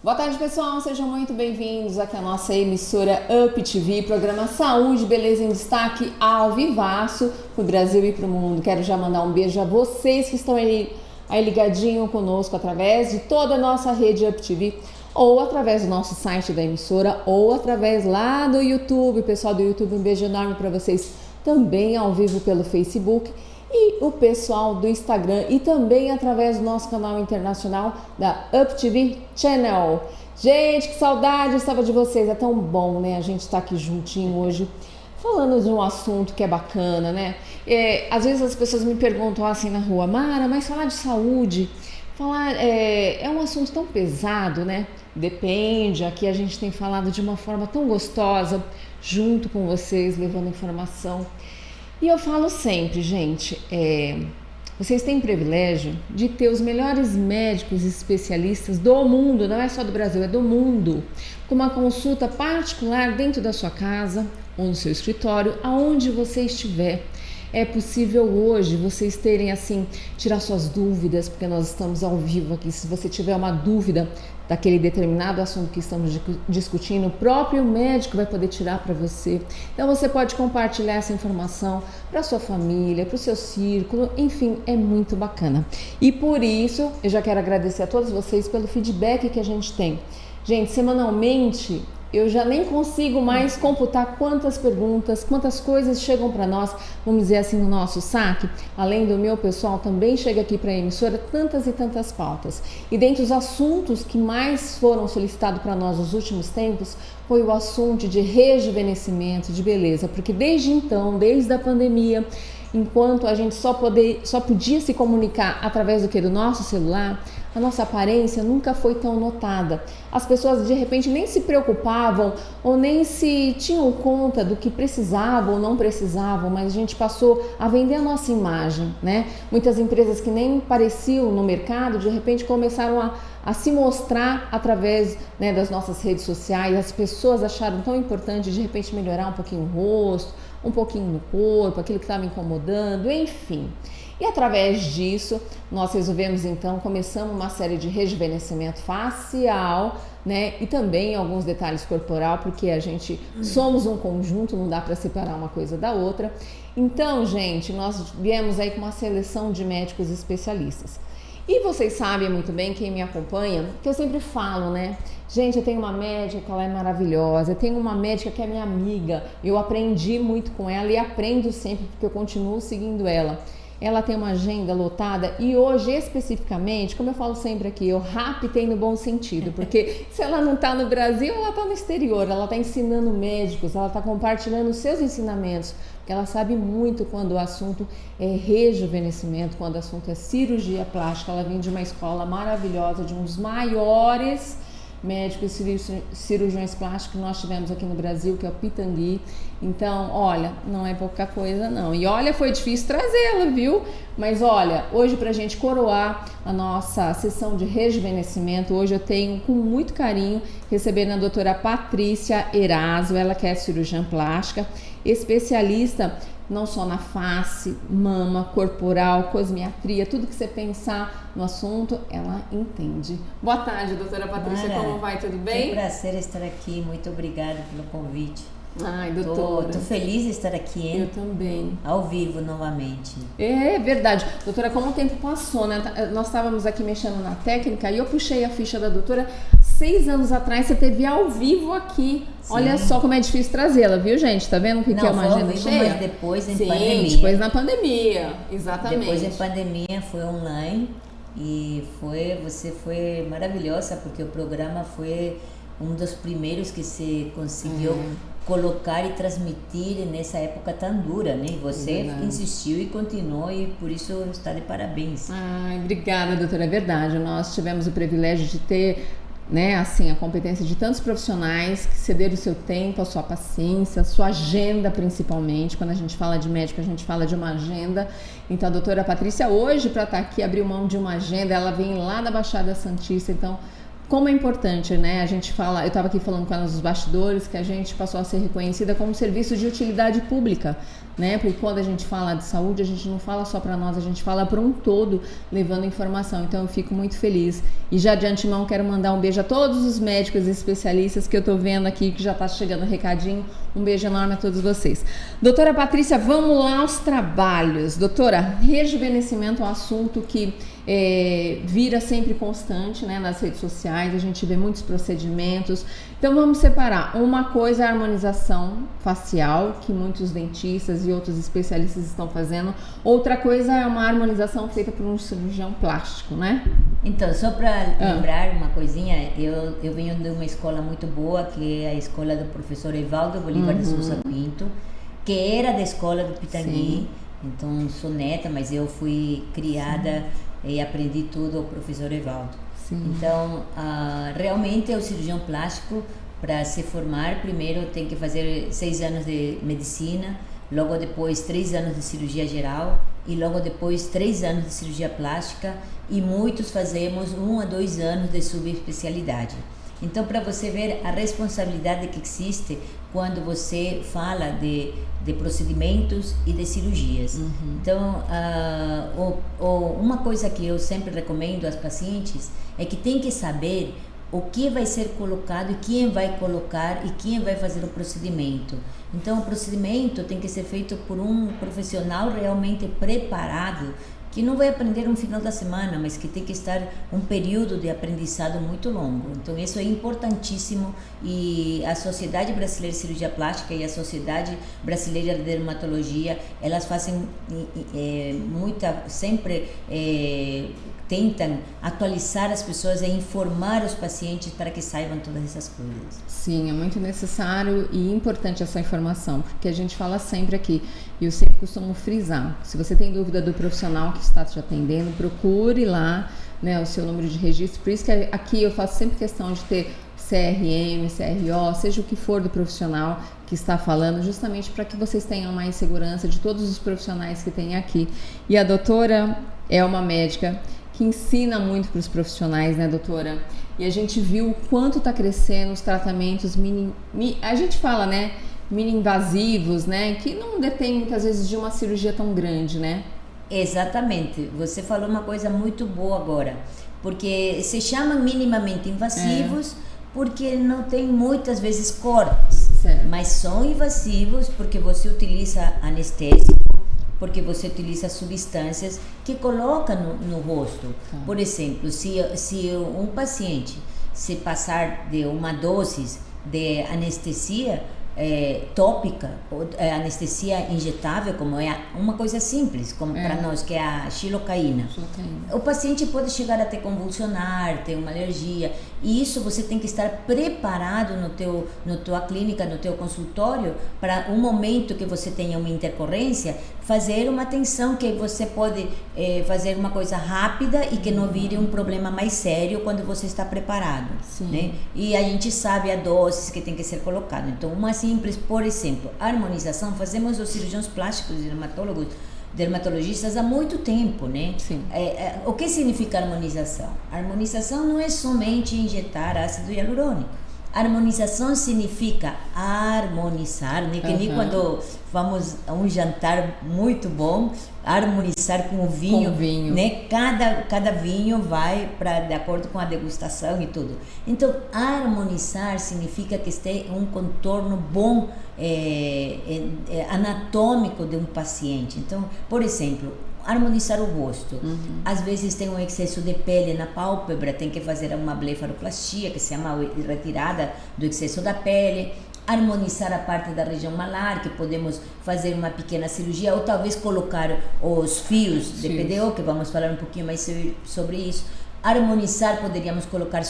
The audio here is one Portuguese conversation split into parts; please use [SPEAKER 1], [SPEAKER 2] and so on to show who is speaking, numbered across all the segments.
[SPEAKER 1] Boa tarde, pessoal, sejam muito bem-vindos aqui à nossa emissora Up TV, programa Saúde, Beleza em Destaque ao vivaço para o Brasil e para o mundo. Quero já mandar um beijo a vocês que estão aí ligadinho conosco através de toda a nossa rede Up TV, ou através do nosso site da emissora, ou através lá do YouTube. Pessoal do YouTube, um beijo enorme para vocês, também ao vivo pelo Facebook, e o pessoal do Instagram e também através do nosso canal internacional da Up TV Channel. Gente, que saudade estava de vocês, é tão bom, né? A gente está aqui juntinho hoje falando de um assunto que é bacana, né? Às vezes as pessoas me perguntam assim na rua: Mara, mas falar de saúde, é um assunto tão pesado, né? Depende, aqui a gente tem falado de uma forma tão gostosa, junto com vocês, levando informação. E eu falo sempre, gente, vocês têm o privilégio de ter os melhores médicos e especialistas do mundo, não é só do Brasil, é do mundo, com uma consulta particular dentro da sua casa ou no seu escritório, aonde você estiver. É possível hoje vocês terem, assim, tirar suas dúvidas, porque nós estamos ao vivo aqui. Se você tiver uma dúvida daquele determinado assunto que estamos discutindo, o próprio médico vai poder tirar para você. Então você pode compartilhar essa informação para sua família, para o seu círculo, enfim, é muito bacana. E por isso, eu já quero agradecer a todos vocês pelo feedback que a gente tem. Gente, semanalmente, eu já nem consigo mais computar quantas perguntas, quantas coisas chegam para nós, vamos dizer assim, no nosso saque. Além do meu pessoal, também chega aqui para a emissora tantas e tantas pautas. E dentre os assuntos que mais foram solicitados para nós nos últimos tempos, foi o assunto de rejuvenescimento, de beleza. Porque desde então, desde a pandemia, enquanto a gente só podia se comunicar através do nosso celular, a nossa aparência nunca foi tão notada. As pessoas de repente nem se preocupavam ou nem se tinham conta do que precisavam ou não precisavam, mas a gente passou a vender a nossa imagem, né? Muitas empresas que nem apareciam no mercado, de repente começaram a se mostrar através, né, das nossas redes sociais. As pessoas acharam tão importante de repente melhorar um pouquinho o rosto, um pouquinho no corpo, aquilo que estava incomodando, enfim. E através disso, nós resolvemos então, começamos uma série de rejuvenescimento facial, né? E também alguns detalhes corporal, porque a gente somos um conjunto, não dá para separar uma coisa da outra. Então, gente, nós viemos aí com uma seleção de médicos especialistas. E vocês sabem muito bem, quem me acompanha, que eu sempre falo, né? Gente, eu tenho uma médica que ela é maravilhosa, eu tenho uma médica que é minha amiga, eu aprendi muito com ela e aprendo sempre porque eu continuo seguindo ela. Ela tem uma agenda lotada e hoje especificamente, como eu falo sempre aqui, eu raptei no bom sentido, porque se ela não está no Brasil, ela está no exterior, ela está ensinando médicos, ela está compartilhando os seus ensinamentos, porque ela sabe muito quando o assunto é rejuvenescimento, quando o assunto é cirurgia plástica. Ela vem de uma escola maravilhosa, de um dos maiores médicos e cirurgiões plásticos que nós tivemos aqui no Brasil, que é o Pitangui. Então, olha, não é pouca coisa não. E olha, foi difícil trazê-la, viu? Mas olha, hoje pra gente coroar a nossa sessão de rejuvenescimento, hoje eu tenho com muito carinho recebendo a doutora Patrícia Eraso, ela que é cirurgiã plástica, especialista não só na face, mama, corporal, cosmiatria, tudo que você pensar no assunto, ela entende. Boa tarde, doutora Patrícia, Mara, como vai? Tudo bem?
[SPEAKER 2] É um prazer estar aqui, muito obrigada pelo convite.
[SPEAKER 1] Ai, doutora.
[SPEAKER 2] Tô feliz de estar aqui, hein?
[SPEAKER 1] Eu também.
[SPEAKER 2] Ao vivo novamente.
[SPEAKER 1] É verdade. Doutora, como o tempo passou, né? Nós estávamos aqui mexendo na técnica e eu puxei a ficha da doutora 6 anos atrás, você teve ao vivo aqui. Sim. Olha só como é difícil trazê-la, viu, gente? Tá vendo o que é uma agenda vivo, cheia?
[SPEAKER 2] Mas depois em
[SPEAKER 1] Sim,
[SPEAKER 2] pandemia.
[SPEAKER 1] Depois na pandemia, exatamente.
[SPEAKER 2] Depois em pandemia foi online e você foi maravilhosa, porque o programa foi um dos primeiros que se conseguiu colocar e transmitir nessa época tão dura, né? Você insistiu e continuou, e por isso está de parabéns.
[SPEAKER 1] Ai, obrigada, doutora. É verdade. Nós tivemos o privilégio de ter, né, assim, a competência de tantos profissionais que cederam o seu tempo, a sua paciência, a sua agenda, principalmente. Quando a gente fala de médico, a gente fala de uma agenda. Então a doutora Patrícia hoje, para estar aqui, abriu mão de uma agenda. Ela vem lá da Baixada Santista, então como é importante, né? A gente fala, eu estava aqui falando com ela nos bastidores, que a gente passou a ser reconhecida como serviço de utilidade pública, né? Porque quando a gente fala de saúde, a gente não fala só para nós, a gente fala para um todo, levando informação. Então eu fico muito feliz. E já de antemão quero mandar um beijo a todos os médicos e especialistas que eu tô vendo aqui, que já tá chegando o recadinho. Um beijo enorme a todos vocês. Doutora Patrícia, vamos lá aos trabalhos. Doutora, rejuvenescimento é um assunto que vira sempre constante, né, nas redes sociais, a gente vê muitos procedimentos. Então vamos separar. Uma coisa é a harmonização facial, que muitos dentistas e outros especialistas estão fazendo. Outra coisa é uma harmonização feita por um cirurgião plástico, né?
[SPEAKER 2] Então, só para lembrar uma coisinha, eu venho de uma escola muito boa, que é a escola do professor Evaldo Bolívar de Souza Pinto, que era da escola do Pitangui. Então, sou neta, mas eu fui criada e aprendi tudo ao professor Evaldo. Então, realmente o cirurgião plástico, para se formar, primeiro tem que fazer 6 anos de medicina, logo depois 3 anos de cirurgia geral e logo depois 3 anos de cirurgia plástica, e muitos fazemos 1 a 2 anos de subespecialidade. Então, para você ver a responsabilidade que existe quando você fala de procedimentos e de cirurgias. Então, uma coisa que eu sempre recomendo aos pacientes é que tem que saber o que vai ser colocado e quem vai colocar e quem vai fazer o procedimento. Então, o procedimento tem que ser feito por um profissional realmente preparado, que não vai aprender no final da semana, mas que tem que estar um período de aprendizado muito longo. Então, isso é importantíssimo, e a Sociedade Brasileira de Cirurgia Plástica e a Sociedade Brasileira de Dermatologia, elas fazem sempre tentam atualizar as pessoas e informar os pacientes para que saibam todas essas coisas.
[SPEAKER 1] Sim, é muito necessário e importante essa informação, porque a gente fala sempre aqui, e eu sempre costumo frisar, se você tem dúvida do profissional que está te atendendo, procure lá, né, o seu número de registro. Por isso que aqui eu faço sempre questão de ter CRM, CRO, seja o que for do profissional que está falando, justamente para que vocês tenham mais segurança de todos os profissionais que tem aqui. E a doutora é uma médica que ensina muito para os profissionais, né, doutora? E a gente viu o quanto está crescendo os tratamentos a gente fala, né, mini-invasivos, né, que não detém muitas vezes de uma cirurgia tão grande, né?
[SPEAKER 2] Exatamente. Você falou uma coisa muito boa agora, porque se chamam minimamente invasivos porque não tem muitas vezes cortes, mas são invasivos porque você utiliza anestésico, porque você utiliza substâncias que coloca no rosto. Por exemplo, se um paciente se passar de uma dose de anestesia tópica, anestesia injetável, como é uma coisa simples, como para nós, que é a xilocaína. O paciente pode chegar a ter convulsionar, ter uma alergia, e isso você tem que estar preparado na tua clínica, no teu consultório, para um momento que você tenha uma intercorrência, fazer uma atenção que você pode fazer uma coisa rápida e que não vire um problema mais sério quando você está preparado, né? E a gente sabe a doses que tem que ser colocado. Então, uma simples, por exemplo, harmonização, fazemos os cirurgiões plásticos e dermatologistas há muito tempo, né? O que significa harmonização? Harmonização não é somente injetar ácido hialurônico. Harmonização significa harmonizar, né? Que nem quando vamos a um jantar muito bom, harmonizar com o vinho, né? Cada vinho vai de acordo com a degustação e tudo. Então, harmonizar significa que esteja um contorno bom, anatômico de um paciente. Então, por exemplo, harmonizar o rosto. Às vezes tem um excesso de pele na pálpebra, tem que fazer uma blefaroplastia, que se chama retirada do excesso da pele. Harmonizar a parte da região malar, que podemos fazer uma pequena cirurgia, ou talvez colocar os fios de PDO, que vamos falar um pouquinho mais sobre isso. Harmonizar, poderíamos colocar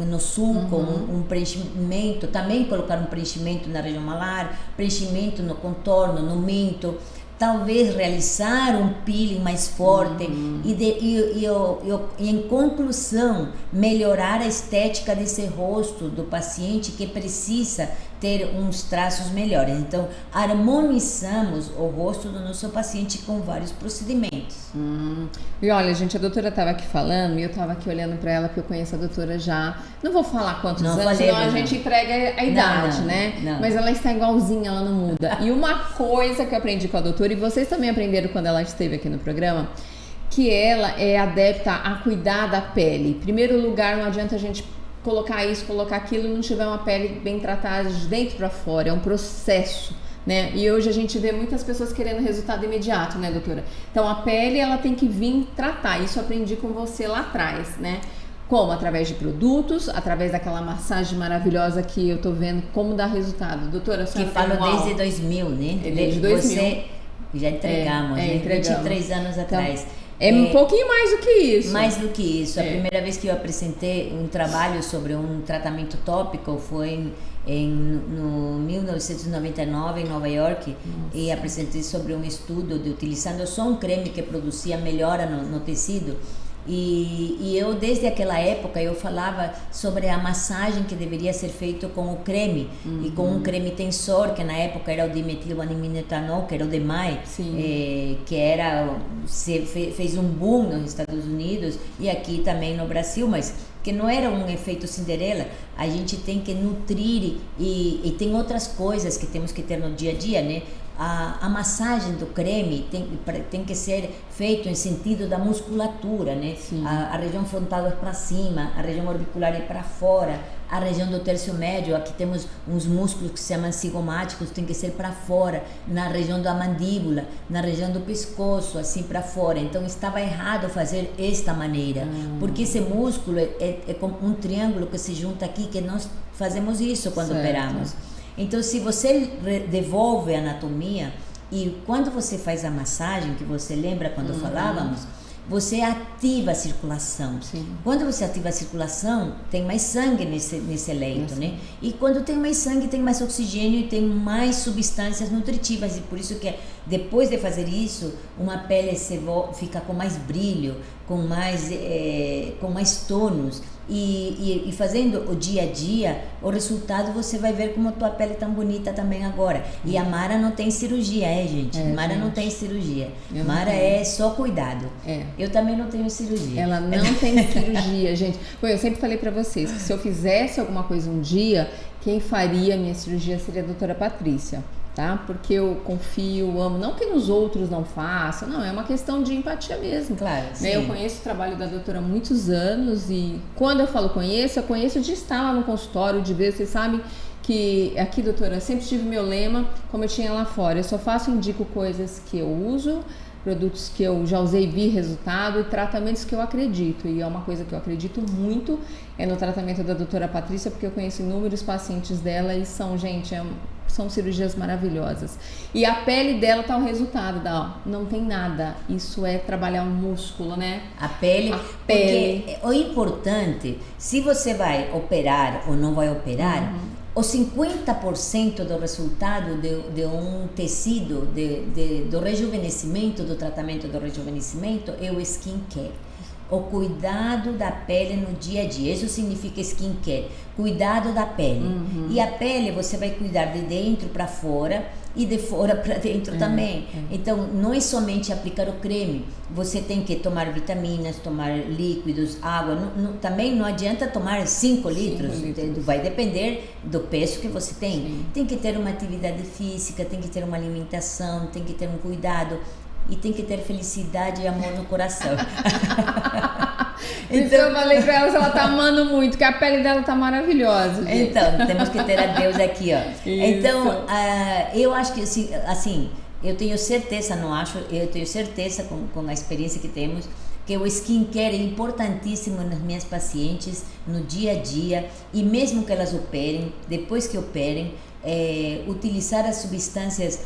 [SPEAKER 2] no sulco, um preenchimento, também colocar um preenchimento na região malar, preenchimento no contorno, no mento. Talvez realizar um peeling mais forte e em conclusão, melhorar a estética desse rosto do paciente que precisa ter uns traços melhores. Então, harmonizamos o rosto do nosso paciente com vários procedimentos.
[SPEAKER 1] E olha, gente, a doutora estava aqui falando e eu estava aqui olhando para ela, porque eu conheço a doutora já. Não vou falar quantos anos, senão a gente entrega a idade, né?
[SPEAKER 2] Não.
[SPEAKER 1] Mas ela está igualzinha, ela não muda. E uma coisa que eu aprendi com a doutora, e vocês também aprenderam quando ela esteve aqui no programa, que ela é adepta a cuidar da pele. Em primeiro lugar, não adianta a gente colocar isso, colocar aquilo e não tiver uma pele bem tratada de dentro para fora, é um processo, né? E hoje a gente vê muitas pessoas querendo resultado imediato, né, doutora? Então a pele, ela tem que vir tratar, isso eu aprendi com você lá atrás, né? Como? Através de produtos, através daquela massagem maravilhosa que eu tô vendo como dá resultado. Doutora, a senhora
[SPEAKER 2] que falo desde 2000, né?
[SPEAKER 1] Desde 2000.
[SPEAKER 2] Você já entregamos, né?
[SPEAKER 1] Entregamos.
[SPEAKER 2] 23 anos atrás.
[SPEAKER 1] Um pouquinho mais do que isso.
[SPEAKER 2] Mais do que isso. A primeira vez que eu apresentei um trabalho sobre um tratamento tópico foi no 1999 em Nova York. E apresentei sobre um estudo de utilizando só um creme que produzia melhora no tecido. E eu desde aquela época eu falava sobre a massagem que deveria ser feita com o creme e com um creme tensor que na época era o dimetilanimetanol, que era o DMAI, que era fez um boom nos Estados Unidos e aqui também no Brasil, mas que não era um efeito Cinderela. A gente tem que nutrir e tem outras coisas que temos que ter no dia a dia, né? A massagem do creme tem que ser feito em sentido da musculatura, né? A região frontal é para cima, a região orbicular é para fora, a região do terço médio, aqui temos uns músculos que se chamam cigomáticos, tem que ser para fora, na região da mandíbula, na região do pescoço, assim para fora. Então estava errado fazer esta maneira, porque esse músculo é como um triângulo que se junta aqui, que nós fazemos isso quando operamos. Então, se você devolve a anatomia e quando você faz a massagem, que você lembra quando falávamos, você ativa a circulação. Quando você ativa a circulação, tem mais sangue nesse leito, né? E quando tem mais sangue, tem mais oxigênio e tem mais substâncias nutritivas. E por isso que depois de fazer isso, uma pele fica com mais brilho, com mais tônus. E fazendo o dia a dia, o resultado você vai ver como a tua pele é tão bonita também agora. E a Mara não tem cirurgia, gente? Mara não tem cirurgia. Mara é só cuidado. Eu também não tenho cirurgia.
[SPEAKER 1] Ela não tem cirurgia, gente. Eu sempre falei pra vocês que se eu fizesse alguma coisa um dia, quem faria a minha cirurgia seria a doutora Patrícia. Tá? Porque eu confio, amo, não que nos outros não façam, não, é uma questão de empatia mesmo.
[SPEAKER 2] Claro,
[SPEAKER 1] né? Eu conheço o trabalho da doutora há muitos anos e quando eu falo eu conheço de estar lá no consultório, de ver, vocês sabem que aqui, doutora, sempre tive meu lema, como eu tinha lá fora, eu só indico coisas que eu uso, produtos que eu já usei e vi resultado e tratamentos que eu acredito. E é uma coisa que eu acredito muito no tratamento da doutora Patrícia, porque eu conheço inúmeros pacientes dela e são cirurgias maravilhosas. E a pele dela tá o resultado não tem nada. Isso é trabalhar um músculo, né?
[SPEAKER 2] A pele. Porque o importante, se você vai operar ou não vai operar, o 50% do resultado de um tecido, do rejuvenescimento, do tratamento do rejuvenescimento é o skincare. O cuidado da pele no dia a dia. Isso significa skincare, cuidado da pele. E a pele você vai cuidar de dentro para fora e de fora para dentro também. Então, não é somente aplicar o creme. Você tem que tomar vitaminas, tomar líquidos, água. Também não adianta tomar 5 litros. Vai depender do peso que você tem. Tem que ter uma atividade física, tem que ter uma alimentação, tem que ter um cuidado. E tem que ter felicidade e amor no coração.
[SPEAKER 1] Então eu falei pra ela tá amando muito, que a pele dela tá maravilhosa, gente.
[SPEAKER 2] Então, temos que ter a Deus aqui, ó.
[SPEAKER 1] Isso.
[SPEAKER 2] Então, eu acho que assim, eu tenho certeza com a experiência que temos, que o skincare é importantíssimo nas minhas pacientes, no dia a dia, e mesmo que elas operem, depois que operem, utilizar as substâncias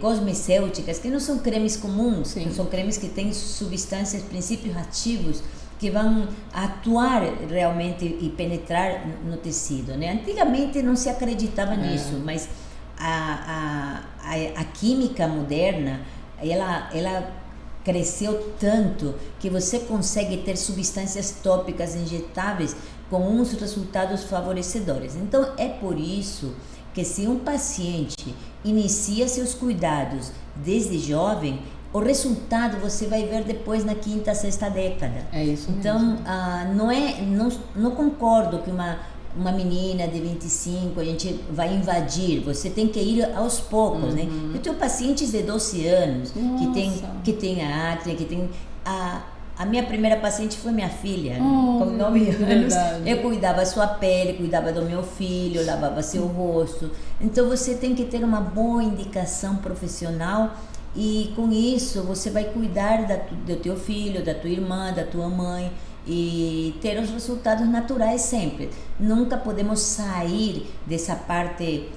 [SPEAKER 2] cosmecêuticas, que não são cremes comuns, são cremes que têm substâncias, princípios ativos, que vão atuar realmente e penetrar no tecido, né? Antigamente não se acreditava nisso, mas a química moderna, ela cresceu tanto que você consegue ter substâncias tópicas injetáveis com uns resultados favorecedores. Então é por isso que se um paciente inicia seus cuidados desde jovem, o resultado você vai ver depois na quinta, sexta década.
[SPEAKER 1] É isso mesmo.
[SPEAKER 2] Então, não concordo que uma menina de 25 a gente vai invadir. Você tem que ir aos poucos, né? Eu tenho pacientes de 12 anos que tem a átria, que tem a minha primeira paciente foi minha filha, com 9 anos. Eu cuidava sua pele, cuidava do meu filho, lavava seu rosto. Então você tem que ter uma boa indicação profissional e com isso você vai cuidar do teu filho, da tua irmã, da tua mãe e ter os resultados naturais sempre. Nunca podemos sair dessa parte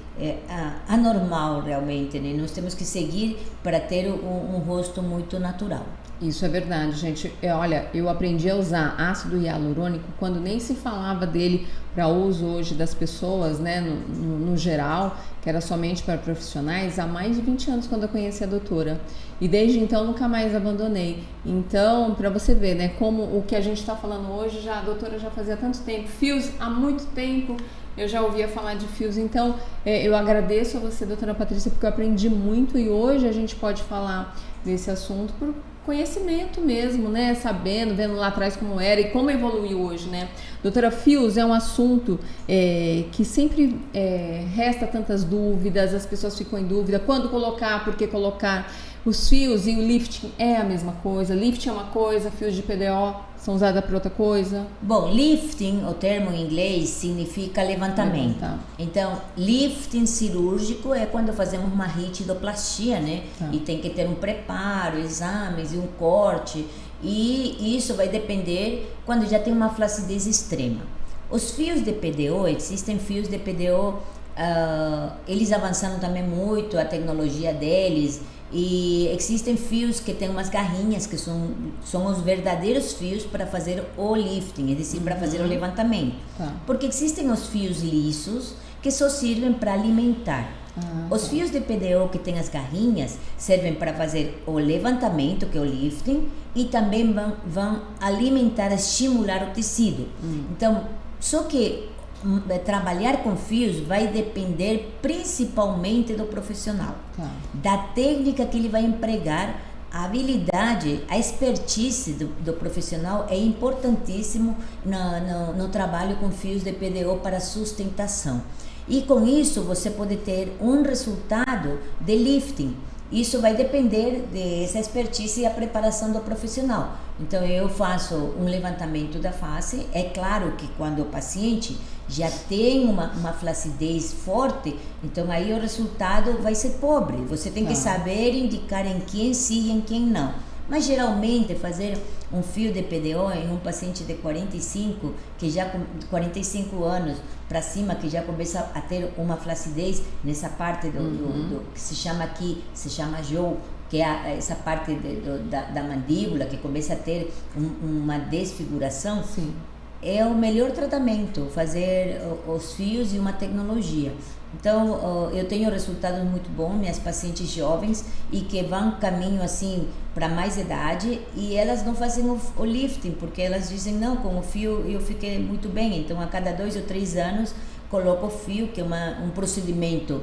[SPEAKER 2] anormal realmente, né? Nós temos que seguir para ter um rosto muito natural.
[SPEAKER 1] Isso é verdade, gente. Olha, eu aprendi a usar ácido hialurônico quando nem se falava dele para uso hoje das pessoas, né, no geral, que era somente para profissionais, há mais de 20 anos quando eu conheci a doutora. E desde então nunca mais abandonei. Então, para você ver, né, como o que a gente está falando hoje, a doutora já fazia tanto tempo, fios há muito tempo, eu já ouvia falar de fios. Então, eu agradeço a você, doutora Patrícia, porque eu aprendi muito e hoje a gente pode falar desse assunto por conhecimento mesmo, né? Sabendo, vendo lá atrás como era e como evoluiu hoje, né? Doutora, fios é um assunto que sempre resta tantas dúvidas, as pessoas ficam em dúvida, quando colocar, por que colocar. Os fios e o lifting é a mesma coisa, lifting é uma coisa, fios de PDO são usados para outra coisa?
[SPEAKER 2] Bom, lifting, o termo em inglês, significa levantamento. Então, lifting cirúrgico é quando fazemos uma ritidoplastia, né? E tem que ter um preparo, exames e um corte. E isso vai depender quando já tem uma flacidez extrema. Os fios de PDO, existem fios de PDO, eles avançaram também muito, a tecnologia deles. E existem fios que têm umas garrinhas que são os verdadeiros fios para fazer o lifting, é decir, para fazer o levantamento. Porque existem os fios lisos que só servem para alimentar. Os fios de PDO que têm as garrinhas servem para fazer o levantamento, que é o lifting, e também vão alimentar, estimular o tecido. Então, só que trabalhar com fios vai depender principalmente do profissional, da técnica que ele vai empregar. A habilidade, a expertise do profissional é importantíssimo no trabalho com fios de PDO para sustentação. E com isso você pode ter um resultado de lifting. Isso vai depender dessa expertise e a preparação do profissional. Então eu faço um levantamento da face. É claro que quando o paciente já tem uma flacidez forte, então aí o resultado vai ser pobre. Você tem que saber indicar em quem sim e em quem não. Mas geralmente fazer um fio de PDO em um paciente de 45, que já com 45 anos para cima, que já começa a ter uma flacidez nessa parte do que se chama aqui, se chama jaw, que é essa parte da mandíbula, que começa a ter uma desfiguração.
[SPEAKER 1] Sim.
[SPEAKER 2] É o melhor tratamento, fazer os fios e uma tecnologia. Então, eu tenho resultados muito bons, minhas pacientes jovens, e que vão caminho assim para mais idade, e elas não fazem o lifting, porque elas dizem, não, com o fio eu fiquei muito bem. Então, a cada 2 ou 3 anos, coloco o fio, que é um procedimento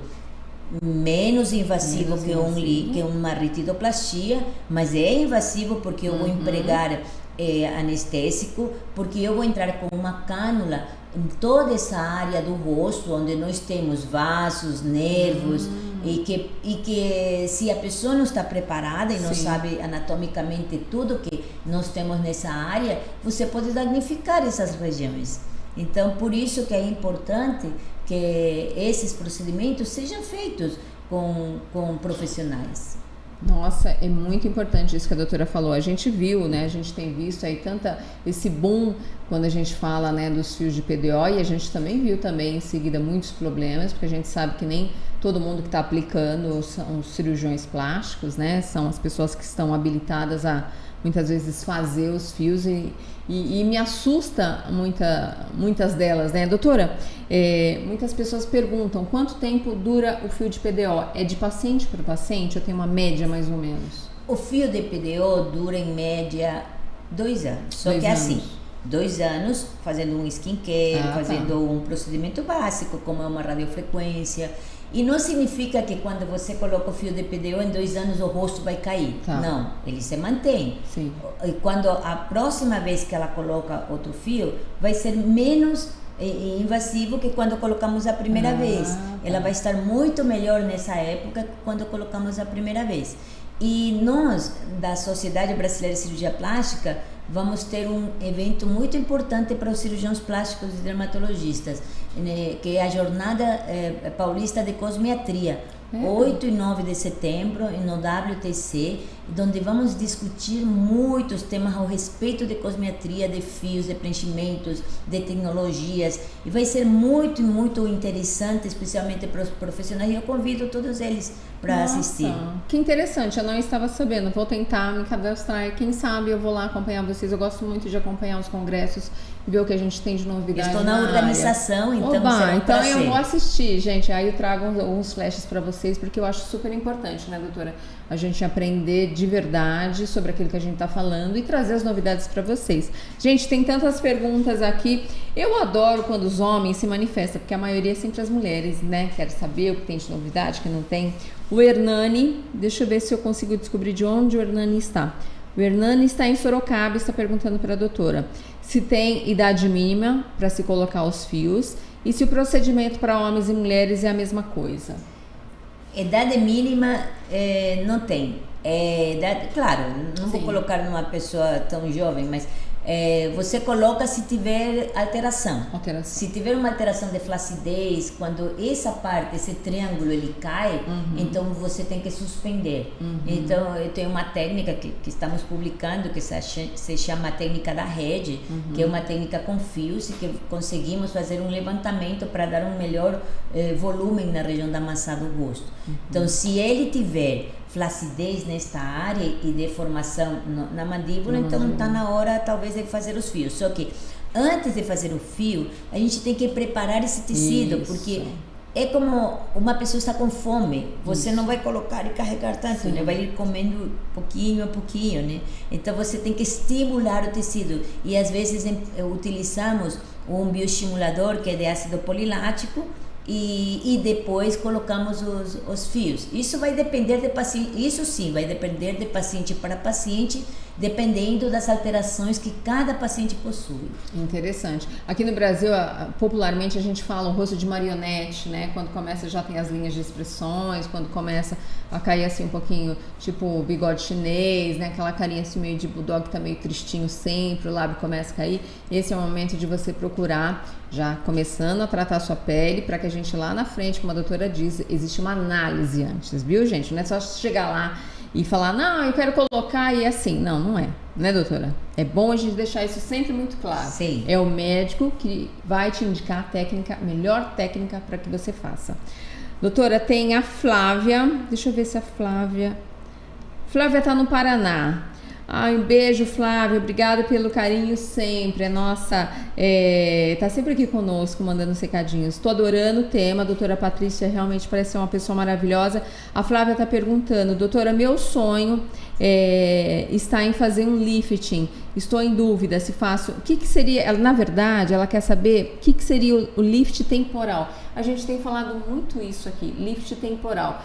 [SPEAKER 2] menos invasivo que uma ritidoplastia, mas é invasivo porque eu vou empregar anestésico, porque eu vou entrar com uma cânula em toda essa área do rosto, onde nós temos vasos, nervos, e que se a pessoa não está preparada e não sabe anatomicamente tudo que nós temos nessa área, você pode danificar essas regiões. Então, por isso que é importante que esses procedimentos sejam feitos com profissionais.
[SPEAKER 1] Nossa, é muito importante isso que a doutora falou. A gente viu, né? A gente tem visto aí esse boom quando a gente fala, né, dos fios de PDO, e a gente também viu em seguida muitos problemas, porque a gente sabe que nem todo mundo que está aplicando são os cirurgiões plásticos, né? São as pessoas que estão habilitadas a muitas vezes fazer os fios e me assusta muitas delas, né? Doutora, muitas pessoas perguntam quanto tempo dura o fio de PDO? É de paciente para paciente? Eu tenho uma média mais ou menos?
[SPEAKER 2] O fio de PDO dura em média 2 anos, só que assim, 2 anos fazendo um skincare, fazendo um procedimento básico, como é uma radiofrequência. E não significa que quando você coloca o fio de PDO, em 2 anos o rosto vai cair. Não, ele se mantém.
[SPEAKER 1] Sim.
[SPEAKER 2] E quando a próxima vez que ela coloca outro fio, vai ser menos invasivo que quando colocamos a primeira vez. Ela vai estar muito melhor nessa época que quando colocamos a primeira vez. E nós, da Sociedade Brasileira de Cirurgia Plástica, vamos ter um evento muito importante para os cirurgiões plásticos e dermatologistas, que é a Jornada Paulista de Cosmetria, 8 e 9 de setembro, no WTC, onde vamos discutir muitos temas ao respeito de cosmetria, de fios, de preenchimentos, de tecnologias, e vai ser muito, muito interessante, especialmente para os profissionais, e eu convido todos eles para assistir.
[SPEAKER 1] Que interessante, eu não estava sabendo, vou tentar me cadastrar, quem sabe eu vou lá acompanhar vocês, eu gosto muito de acompanhar os congressos, ver o que a gente tem de novidade.
[SPEAKER 2] Estou na organização, então será um
[SPEAKER 1] então
[SPEAKER 2] prazer.
[SPEAKER 1] Eu vou assistir, gente, aí eu trago uns flashes para vocês, porque eu acho super importante, né, doutora, a gente aprender de verdade sobre aquilo que a gente está falando e trazer as novidades para vocês. Gente, tem tantas perguntas aqui, eu adoro quando os homens se manifestam, porque a maioria é sempre as mulheres, né, quero saber o que tem de novidade, o que não tem. O Hernani, deixa eu ver se eu consigo descobrir de onde o Hernani está. O Hernani está em Sorocaba e está perguntando para a doutora se tem idade mínima para se colocar os fios e se o procedimento para homens e mulheres é a mesma coisa.
[SPEAKER 2] Idade mínima não tem. Claro, não vou colocar numa pessoa tão jovem, mas você coloca se tiver alteração. Se tiver uma alteração de flacidez, quando essa parte, esse triângulo, ele cai, então você tem que suspender. Então, eu tenho uma técnica que estamos publicando, que se chama a técnica da rede, que é uma técnica com fios, e que conseguimos fazer um levantamento para dar um melhor volume na região da maçã do rosto. Então, se ele tiver flacidez nesta área e deformação na mandíbula, então está na hora talvez de fazer os fios. Só que antes de fazer o fio, a gente tem que preparar esse tecido, porque é como uma pessoa está com fome, você não vai colocar e carregar tanto, né? Vai ir comendo pouquinho a pouquinho, né? Então você tem que estimular o tecido, e às vezes utilizamos um bioestimulador que é de ácido polilático, e depois colocamos os fios. Isso vai depender de paciente, isso sim, vai depender de paciente para paciente, dependendo das alterações que cada paciente possui.
[SPEAKER 1] Interessante. Aqui no Brasil, popularmente a gente fala o rosto de marionete, né? Quando começa já tem as linhas de expressões, quando começa a cair assim um pouquinho, tipo bigode chinês, né? Aquela carinha assim meio de bulldog que tá meio tristinho sempre, o lábio começa a cair. Esse é o momento de você procurar, já começando a tratar a sua pele, para que a gente lá na frente, como a doutora diz, existe uma análise antes, viu, gente? Não é só chegar lá e falar, não, eu quero colocar e assim. Não é, né, doutora? É bom a gente deixar isso sempre muito claro.
[SPEAKER 2] Sim.
[SPEAKER 1] É o médico que vai te indicar a técnica, a melhor técnica para que você faça. Doutora, tem a Flávia, deixa eu ver se a Flávia tá no Paraná. Um beijo, Flávia, obrigada pelo carinho sempre, tá sempre aqui conosco, mandando os recadinhos. Tô adorando o tema, a doutora Patrícia realmente parece ser uma pessoa maravilhosa. A Flávia tá perguntando, doutora, meu sonho está em fazer um lifting, estou em dúvida se faço, o que seria, na verdade, ela quer saber o que seria o lift temporal. A gente tem falado muito isso aqui, lift temporal.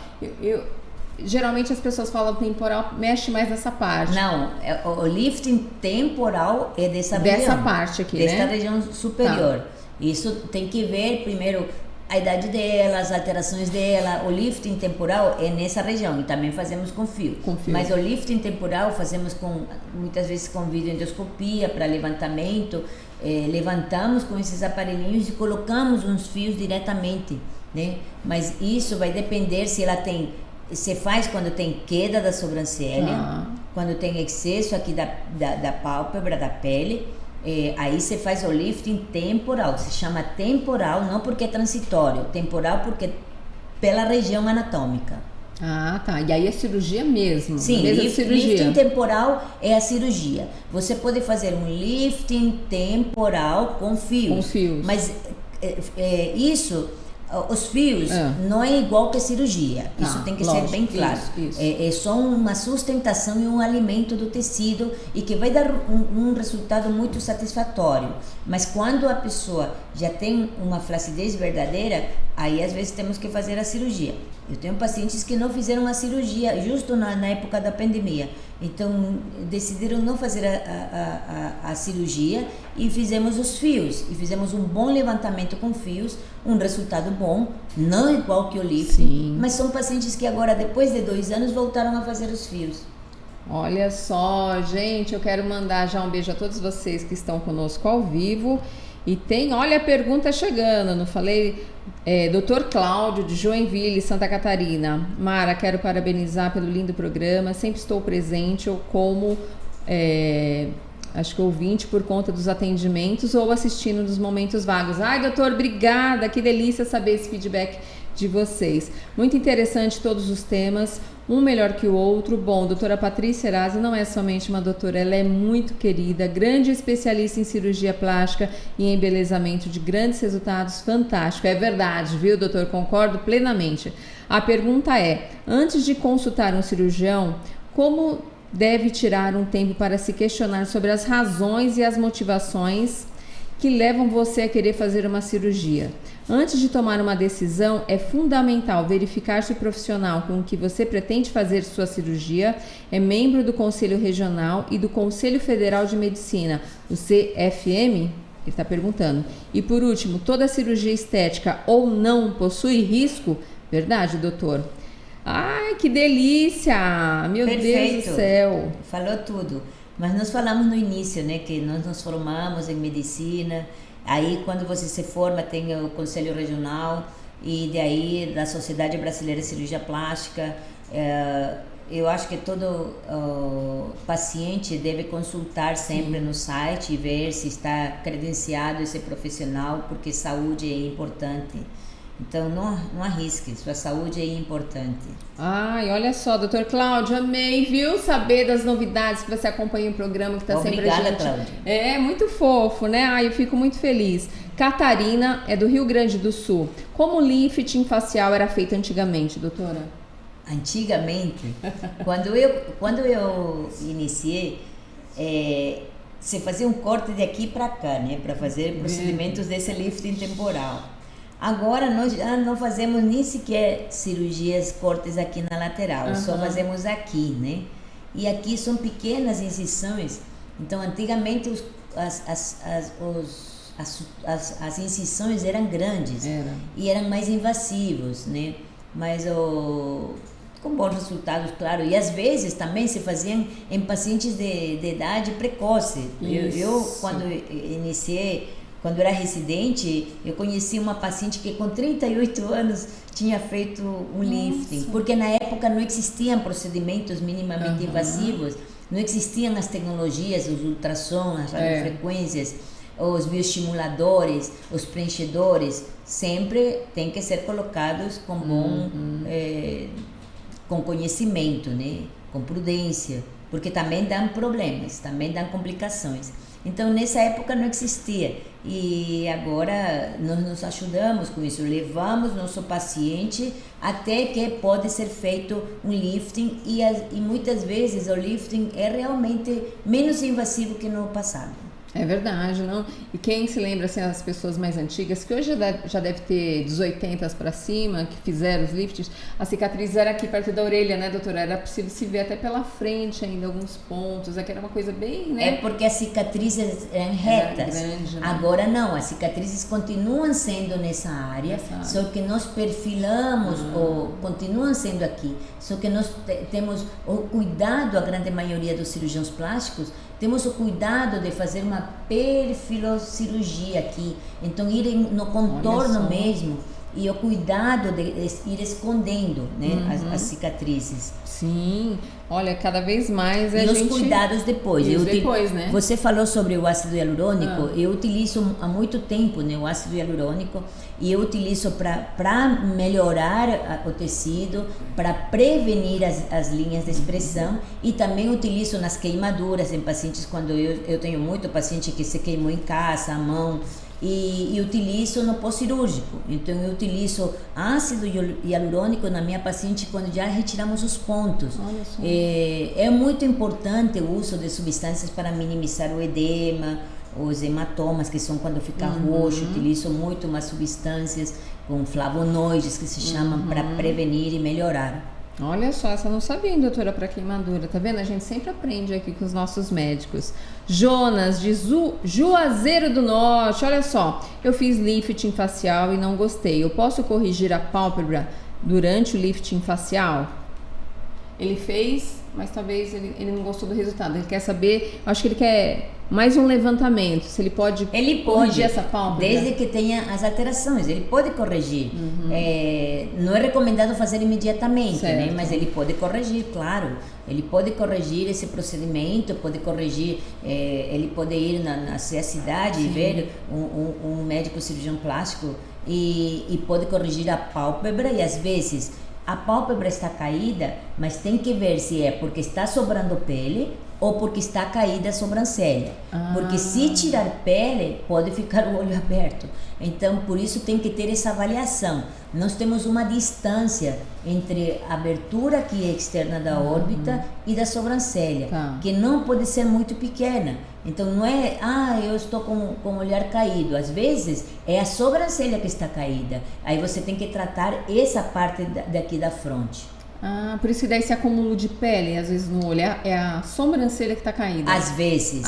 [SPEAKER 1] Geralmente as pessoas falam temporal, mexe mais nessa parte.
[SPEAKER 2] Não, o lifting temporal é dessa
[SPEAKER 1] parte aqui,
[SPEAKER 2] desta
[SPEAKER 1] né?
[SPEAKER 2] região superior. Tá. Isso tem que ver primeiro a idade dela, as alterações dela. O lifting temporal é nessa região e também fazemos com fio. Mas o lifting temporal fazemos muitas vezes com videoendoscopia para levantamento. Levantamos com esses aparelhinhos e colocamos uns fios diretamente, né? Mas isso vai depender se ela tem. Você faz quando tem queda da sobrancelha, quando tem excesso aqui da pálpebra, da pele, aí você faz o lifting temporal, se chama temporal, não porque é transitório, temporal porque pela região anatômica.
[SPEAKER 1] Tá, e aí é cirurgia mesmo?
[SPEAKER 2] Sim, lifting temporal é a cirurgia. Você pode fazer um lifting temporal com fios. Mas isso... os fios não é igual que a cirurgia. Isso tem que ser bem claro.
[SPEAKER 1] Isso.
[SPEAKER 2] É só uma sustentação e um alimento do tecido e que vai dar um resultado muito satisfatório. Mas quando a pessoa já tem uma flacidez verdadeira, aí às vezes temos que fazer a cirurgia. Eu tenho pacientes que não fizeram a cirurgia justo na época da pandemia. Então decidiram não fazer a cirurgia e fizemos os fios. E fizemos um bom levantamento com fios, um resultado bom, não igual que o lifting, mas são pacientes que agora, depois de 2 anos, voltaram a fazer os fios.
[SPEAKER 1] Olha só, gente, eu quero mandar já um beijo a todos vocês que estão conosco ao vivo. E tem, olha a pergunta chegando, não falei? Dr. Cláudio, de Joinville, Santa Catarina. Mara, quero parabenizar pelo lindo programa, sempre estou presente, ou como, acho que ouvinte por conta dos atendimentos ou assistindo nos momentos vagos. Ai, doutor, obrigada, que delícia saber esse feedback de vocês. Muito interessante todos os temas, um melhor que o outro. Bom, doutora Patrícia Eraso não é somente uma doutora, ela é muito querida, grande especialista em cirurgia plástica e embelezamento de grandes resultados, fantástico. É verdade, viu, doutor? Concordo plenamente. A pergunta é, antes de consultar um cirurgião, como deve tirar um tempo para se questionar sobre as razões e as motivações que levam você a querer fazer uma cirurgia? Antes de tomar uma decisão, é fundamental verificar se o profissional com que você pretende fazer sua cirurgia é membro do Conselho Regional e do Conselho Federal de Medicina, o CFM? Ele está perguntando. E por último, toda cirurgia estética ou não possui risco? Verdade, doutor? Ai, que delícia! Meu
[SPEAKER 2] Perfeito.
[SPEAKER 1] Deus do céu!
[SPEAKER 2] Falou tudo. Mas nós falamos no início, né, que nós nos formamos em medicina. Aí, quando você se forma, tem o Conselho Regional e daí da Sociedade Brasileira de Cirurgia Plástica. Eu acho que todo paciente deve consultar sempre no site e ver se está credenciado esse profissional, porque saúde é importante. Então, não arrisque, sua saúde é importante.
[SPEAKER 1] Ai, olha só, doutor Cláudio, amei, viu? Saber das novidades que você acompanha o programa, que está sempre a gente.
[SPEAKER 2] Cláudio.
[SPEAKER 1] É, muito fofo, né? Ai, eu fico muito feliz. Catarina, é do Rio Grande do Sul. Como o lifting facial era feito antigamente, doutora?
[SPEAKER 2] Antigamente, quando eu iniciei, você fazia um corte de aqui para cá, né? Para fazer procedimentos desse lifting temporal. Agora nós já não fazemos nem sequer cirurgias, cortes aqui na lateral, só fazemos aqui, né? E aqui são pequenas incisões. Então, antigamente as incisões eram grandes e eram mais invasivos, né? Mas com bons resultados, claro. E às vezes também se faziam em pacientes de idade precoce. Eu quando iniciei, quando era residente, eu conheci uma paciente que com 38 anos tinha feito um lifting, porque na época não existiam procedimentos minimamente invasivos, não existiam as tecnologias, os ultrassons, as radiofrequências, os bioestimuladores, os preenchedores, sempre tem que ser colocados com com conhecimento, né? Com prudência, porque também dão problemas, também dão complicações. Então, nessa época não existia. E agora nós nos ajudamos com isso. Levamos nosso paciente até que pode ser feito um lifting. E muitas vezes o lifting é realmente menos invasivo que no passado.
[SPEAKER 1] É verdade, não? E quem se lembra, assim, as pessoas mais antigas, que hoje já deve ter 80 para cima, que fizeram os liftings, a cicatriz era aqui perto da orelha, né, doutora? Era possível se ver até pela frente ainda, alguns pontos, aqui era uma coisa bem, né?
[SPEAKER 2] É porque as cicatrizes eram retas.
[SPEAKER 1] Grande, né?
[SPEAKER 2] Agora não, as cicatrizes continuam sendo nessa área, só que nós perfilamos, ou continuam sendo aqui, só que nós temos o cuidado, a grande maioria dos cirurgiões plásticos, temos o cuidado de fazer uma perfilocirurgia aqui, então ir no contorno mesmo, e o cuidado de ir escondendo, né, as cicatrizes.
[SPEAKER 1] Sim, olha, cada vez mais
[SPEAKER 2] e os cuidados depois.
[SPEAKER 1] Né?
[SPEAKER 2] Você falou sobre o ácido hialurônico, eu utilizo há muito tempo, né, o ácido hialurônico, e eu utilizo para melhorar o tecido, para prevenir as linhas de expressão, e também utilizo nas queimaduras em pacientes, quando eu tenho muito paciente que se queimou em casa, a mão, e utilizo no pós-cirúrgico. Então eu utilizo ácido hialurônico na minha paciente quando já retiramos os pontos. É muito importante o uso de substâncias para minimizar o edema, os hematomas, que são quando fica roxo. Utilizo muito umas substâncias com flavonoides que se chamam para prevenir e melhorar.
[SPEAKER 1] Olha só, essa eu não sabia, doutora, para queimadura. Tá vendo? A gente sempre aprende aqui com os nossos médicos. Jonas, de Juazeiro do Norte. Olha só, eu fiz lifting facial e não gostei. Eu posso corrigir a pálpebra durante o lifting facial? Ele fez, mas talvez ele não gostou do resultado. Ele quer saber, acho que ele quer mais um levantamento, se ele pode corrigir essa pálpebra.
[SPEAKER 2] Desde que tenha as alterações, ele pode corrigir. Não é recomendado fazer imediatamente, né? Mas ele pode corrigir, claro. Ele pode corrigir esse procedimento, pode corrigir, ele pode ir na cidade e ver um médico cirurgião plástico e pode corrigir a pálpebra, e às vezes a pálpebra está caída, mas tem que ver se é porque está sobrando pele ou porque está caída a sobrancelha. Porque se tirar pele, pode ficar o olho aberto. Então, por isso tem que ter essa avaliação. Nós temos uma distância entre a abertura aqui externa da órbita e da sobrancelha, que não pode ser muito pequena. Então, não é, eu estou com o olhar caído. Às vezes, é a sobrancelha que está caída. Aí você tem que tratar essa parte daqui da fronte.
[SPEAKER 1] Por isso que dá esse acúmulo de pele, às vezes no olho, é a sobrancelha que está caída.
[SPEAKER 2] Às vezes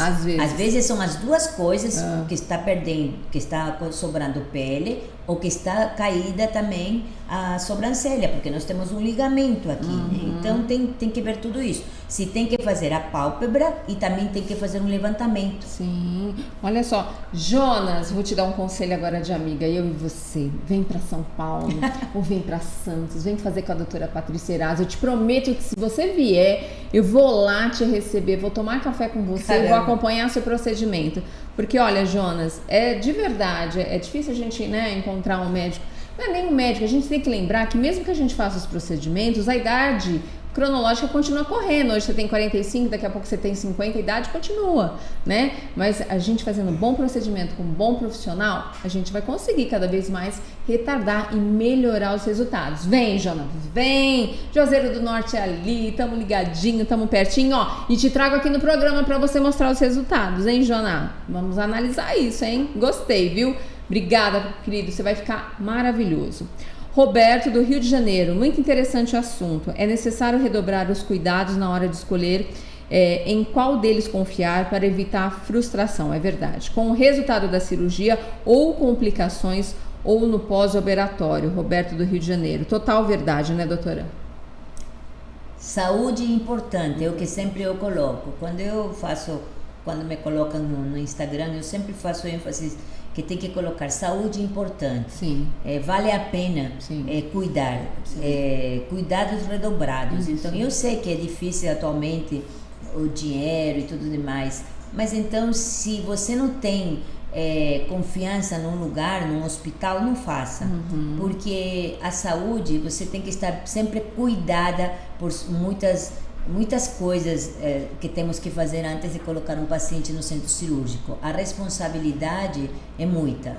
[SPEAKER 2] são as duas coisas que está perdendo, que está sobrando pele, ou que está caída também a sobrancelha, porque nós temos um ligamento aqui, né? Então tem que ver tudo isso. Se tem que fazer a pálpebra e também tem que fazer um levantamento.
[SPEAKER 1] Sim, olha só, Jonas, vou te dar um conselho agora de amiga, eu e você, vem para São Paulo ou vem para Santos, vem fazer com a doutora Patrícia Erazo. Eu te prometo que se você vier, eu vou lá te receber, vou tomar café com você, vou acompanhar seu procedimento. Porque olha, Jonas, de verdade, é difícil a gente, né, encontrar um médico. Não é nem um médico, a gente tem que lembrar que mesmo que a gente faça os procedimentos, a idade cronológica continua correndo. Hoje você tem 45, daqui a pouco você tem 50, a idade continua, né? Mas a gente fazendo um bom procedimento com um bom profissional, a gente vai conseguir cada vez mais retardar e melhorar os resultados. Vem, Jonas, vem! Juazeiro do Norte é ali, tamo ligadinho, tamo pertinho, ó. E te trago aqui no programa para você mostrar os resultados, hein, Jonas? Vamos analisar isso, hein? Gostei, viu? Obrigada, querido, você vai ficar maravilhoso. Roberto, do Rio de Janeiro, muito interessante o assunto. É necessário redobrar os cuidados na hora de escolher em qual deles confiar para evitar a frustração, é verdade. Com o resultado da cirurgia ou complicações ou no pós-operatório. Roberto, do Rio de Janeiro. Total verdade, né, doutora?
[SPEAKER 2] Saúde importante, é o que sempre eu coloco. Quando me colocam no Instagram, eu sempre faço ênfase que tem que colocar saúde importante.
[SPEAKER 1] Sim.
[SPEAKER 2] Vale a pena cuidar, cuidados redobrados. Então, eu sei que é difícil atualmente o dinheiro e tudo demais, mas então, se você não tem confiança num lugar, num hospital, não faça. Porque a saúde, você tem que estar sempre cuidada por muitas coisas que temos que fazer antes de colocar um paciente no centro cirúrgico. A responsabilidade é muita.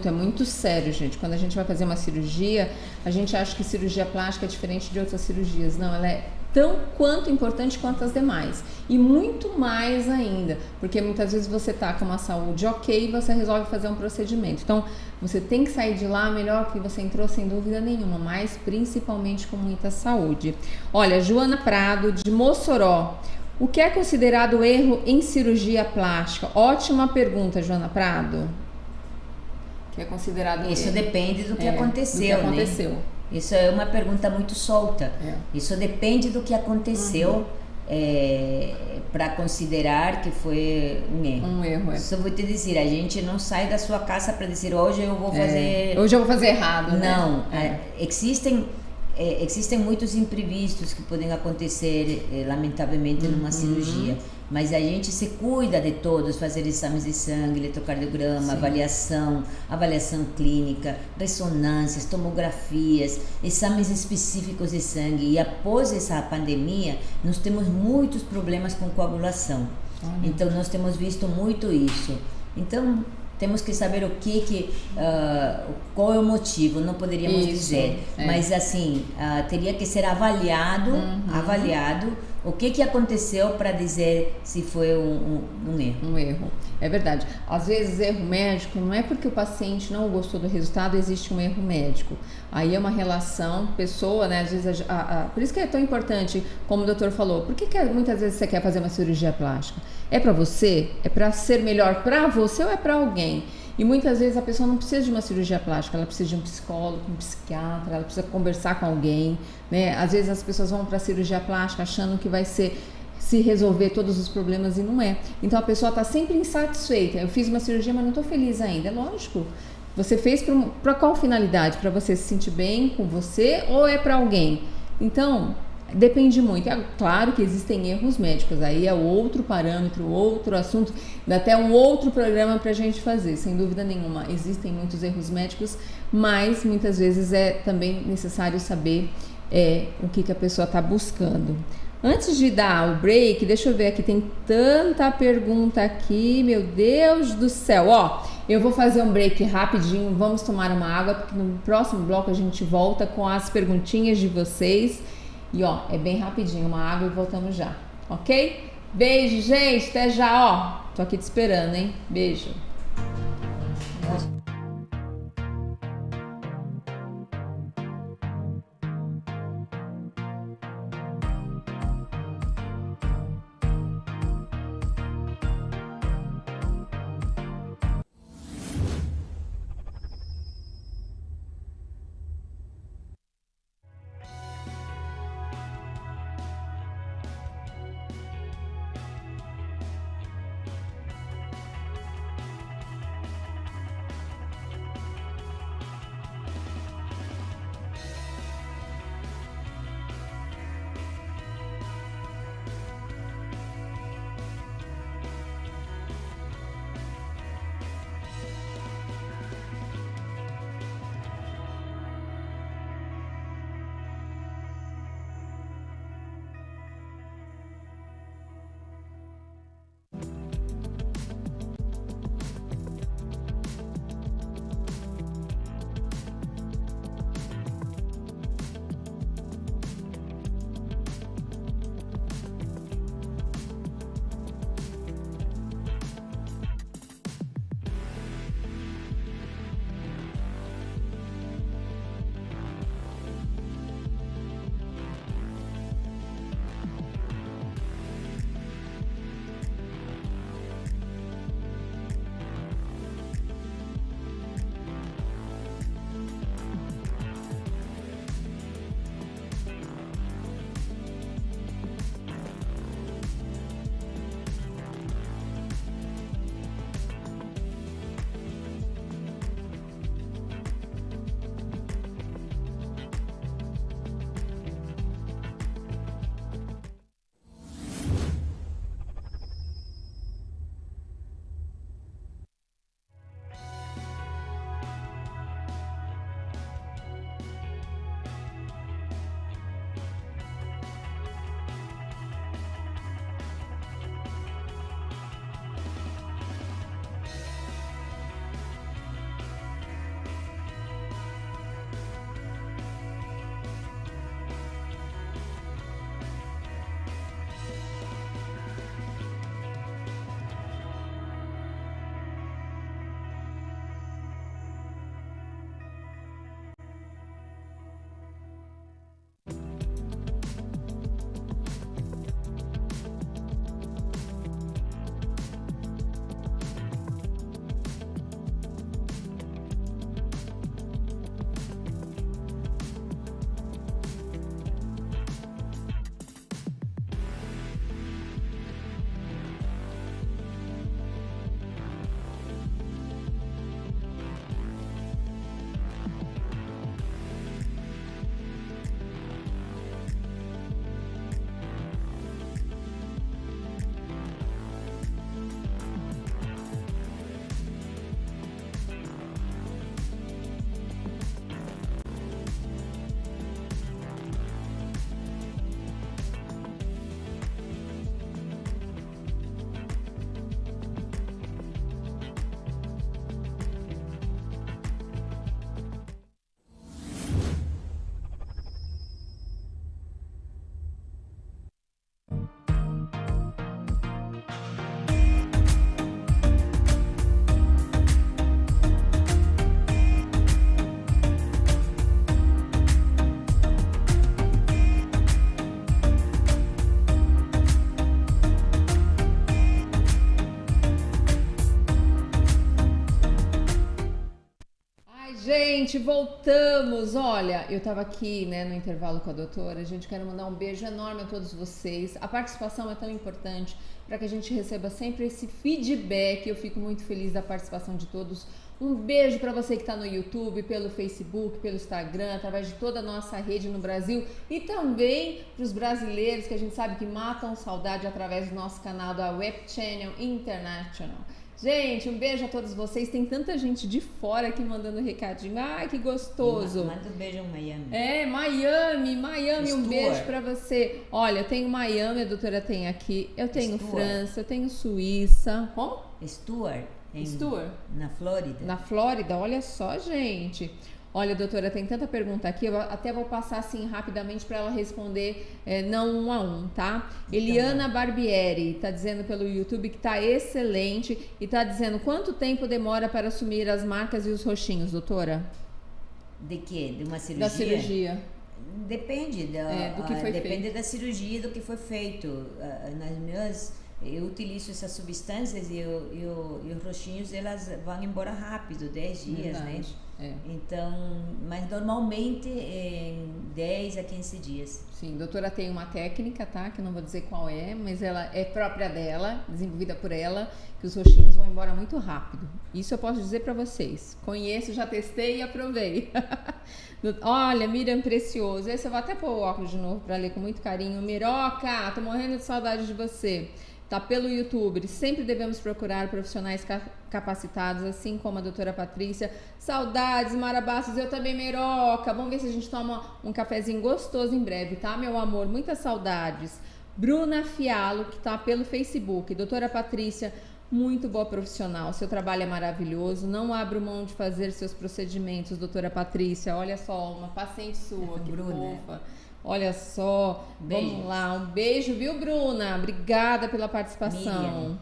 [SPEAKER 1] É muito sério, gente. Quando a gente vai fazer uma cirurgia, a gente acha que cirurgia plástica é diferente de outras cirurgias. Não, ela é tão quanto importante quanto as demais. E muito mais ainda, porque muitas vezes você tá com uma saúde ok e você resolve fazer um procedimento. Então, você tem que sair de lá melhor que você entrou, sem dúvida nenhuma, mas principalmente com muita saúde. Olha, Joana Prado, de Mossoró. O que é considerado erro em cirurgia plástica? Ótima pergunta, Joana Prado. O que é considerado
[SPEAKER 2] Isso
[SPEAKER 1] erro?
[SPEAKER 2] Depende do que aconteceu, né? Isso é uma pergunta muito solta. Isso depende do que aconteceu para considerar que foi um erro. Só vou te dizer, a gente não sai da sua casa para dizer hoje eu vou fazer...
[SPEAKER 1] Hoje eu vou fazer errado,
[SPEAKER 2] Não, existem muitos imprevistos que podem acontecer, lamentavelmente, numa cirurgia. Mas a gente se cuida de todos, fazer exames de sangue, eletrocardiograma, avaliação clínica, ressonâncias, tomografias, exames específicos de sangue. E após essa pandemia, nós temos muitos problemas com coagulação. Então, nós temos visto muito isso. Então, temos que saber qual é o motivo, não poderíamos dizer, mas assim, teria que ser avaliado o que aconteceu para dizer se foi um erro.
[SPEAKER 1] Um erro, é verdade. Às vezes erro médico não é porque o paciente não gostou do resultado, existe um erro médico. Aí é uma relação pessoa, né? Às vezes por isso que é tão importante, como o doutor falou, por que muitas vezes você quer fazer uma cirurgia plástica? É para você? É para ser melhor para você ou é para alguém? E muitas vezes a pessoa não precisa de uma cirurgia plástica, ela precisa de um psicólogo, um psiquiatra, ela precisa conversar com alguém, né? Às vezes as pessoas vão para a cirurgia plástica achando que vai se resolver todos os problemas e não é. Então a pessoa está sempre insatisfeita. Eu fiz uma cirurgia, mas não estou feliz ainda. É lógico. Você fez para qual finalidade? Para você se sentir bem com você ou é para alguém? Então, depende muito. É claro que existem erros médicos, aí é outro parâmetro, outro assunto, dá até um outro programa para a gente fazer, sem dúvida nenhuma. Existem muitos erros médicos, mas muitas vezes é também necessário saber o que a pessoa está buscando. Antes de dar o break, deixa eu ver aqui, tem tanta pergunta aqui, meu Deus do céu. Eu vou fazer um break rapidinho, vamos tomar uma água, porque no próximo bloco a gente volta com as perguntinhas de vocês. E é bem rapidinho, uma água e voltamos já, ok? Beijo, gente, até já, tô aqui te esperando, hein? Beijo. Gente, voltamos. Olha, eu tava aqui, né, no intervalo com a doutora. Gente, quero mandar um beijo enorme a todos vocês. A participação é tão importante para que a gente receba sempre esse feedback. Eu fico muito feliz da participação de todos. Um beijo para você que está no YouTube, pelo Facebook, pelo Instagram, através de toda a nossa rede no Brasil, e também para os brasileiros que a gente sabe que matam saudade através do nosso canal da Web Channel International. Gente, um beijo a todos vocês. Tem tanta gente de fora aqui mandando recadinho. Ai, que gostoso.
[SPEAKER 2] Manda um beijo em Miami.
[SPEAKER 1] Miami, um beijo pra você. Olha, eu tenho Miami, a doutora tem aqui. Eu tenho França, eu tenho Suíça. Como?
[SPEAKER 2] Stuart. Na Flórida.
[SPEAKER 1] Na Flórida, olha só, gente. Olha, doutora, tem tanta pergunta aqui, eu até vou passar assim rapidamente para ela responder, não um a um, tá? Eliana Barbieri tá dizendo pelo YouTube que tá excelente e tá dizendo quanto tempo demora para assumir as marcas e os roxinhos, doutora?
[SPEAKER 2] De quê? De uma cirurgia?
[SPEAKER 1] Da cirurgia.
[SPEAKER 2] Depende
[SPEAKER 1] do que foi
[SPEAKER 2] depende
[SPEAKER 1] feito.
[SPEAKER 2] Da cirurgia, do que foi feito. Nas minhas, eu utilizo essas substâncias e os roxinhos, elas vão embora rápido, 10 dias,
[SPEAKER 1] verdade,
[SPEAKER 2] né? Então, mas normalmente em 10 a 15 dias.
[SPEAKER 1] Sim, doutora tem uma técnica, tá? Que eu não vou dizer qual é, mas ela é própria dela, desenvolvida por ela, que os roxinhos vão embora muito rápido. Isso eu posso dizer pra vocês. Conheço, já testei e aprovei. Olha, Miriam Precioso, esse eu vou até pôr o óculos de novo pra ler com muito carinho. Miroca, tô morrendo de saudade de você. Tá pelo YouTube. Sempre devemos procurar profissionais capacitados, assim como a doutora Patrícia. Saudades, Mara Bastos, eu também, Miroca. Vamos ver se a gente toma um cafezinho gostoso em breve, tá, meu amor? Muitas saudades. Bruna Fialo, que tá pelo Facebook. Doutora Patrícia, muito boa profissional. Seu trabalho é maravilhoso. Não abra mão de fazer seus procedimentos, doutora Patrícia. Olha só, uma paciente sua, que
[SPEAKER 2] Bruna.
[SPEAKER 1] fofa. Olha só,
[SPEAKER 2] Beijos.
[SPEAKER 1] Vamos lá, um beijo, viu, Bruna? Obrigada pela participação.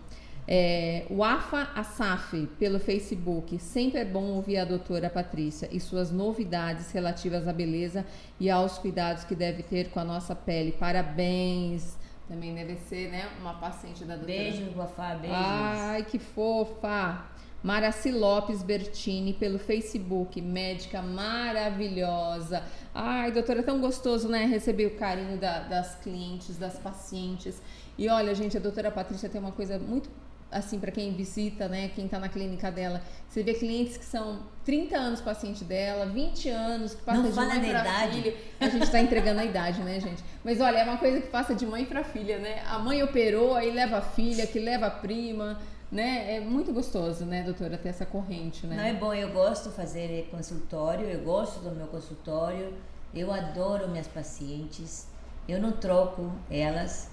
[SPEAKER 1] O Afa Asaf, pelo Facebook. Sempre é bom ouvir a doutora Patrícia e suas novidades relativas à beleza e aos cuidados que deve ter com a nossa pele. Parabéns. Também deve ser, né, uma paciente da doutora.
[SPEAKER 2] Beijo, Guafá, beijos.
[SPEAKER 1] Ai, que fofa. Maraci Lopes Bertini, pelo Facebook, médica maravilhosa. Ai, doutora, é tão gostoso, né, receber o carinho das clientes, das pacientes. E olha, gente, a doutora Patrícia tem uma coisa muito, assim, para quem visita, né, quem tá na clínica dela, você vê clientes que são 30 anos paciente dela, 20 anos, que passa de mãe para filho. A gente tá entregando a idade, né, gente? Mas olha, é uma coisa que passa de mãe para filha, né? A mãe operou, aí leva a filha, que leva a prima, né? É muito gostoso, né, doutora, ter essa corrente, né?
[SPEAKER 2] Não, é bom, eu gosto de fazer consultório, eu gosto do meu consultório, eu adoro minhas pacientes, eu não troco elas,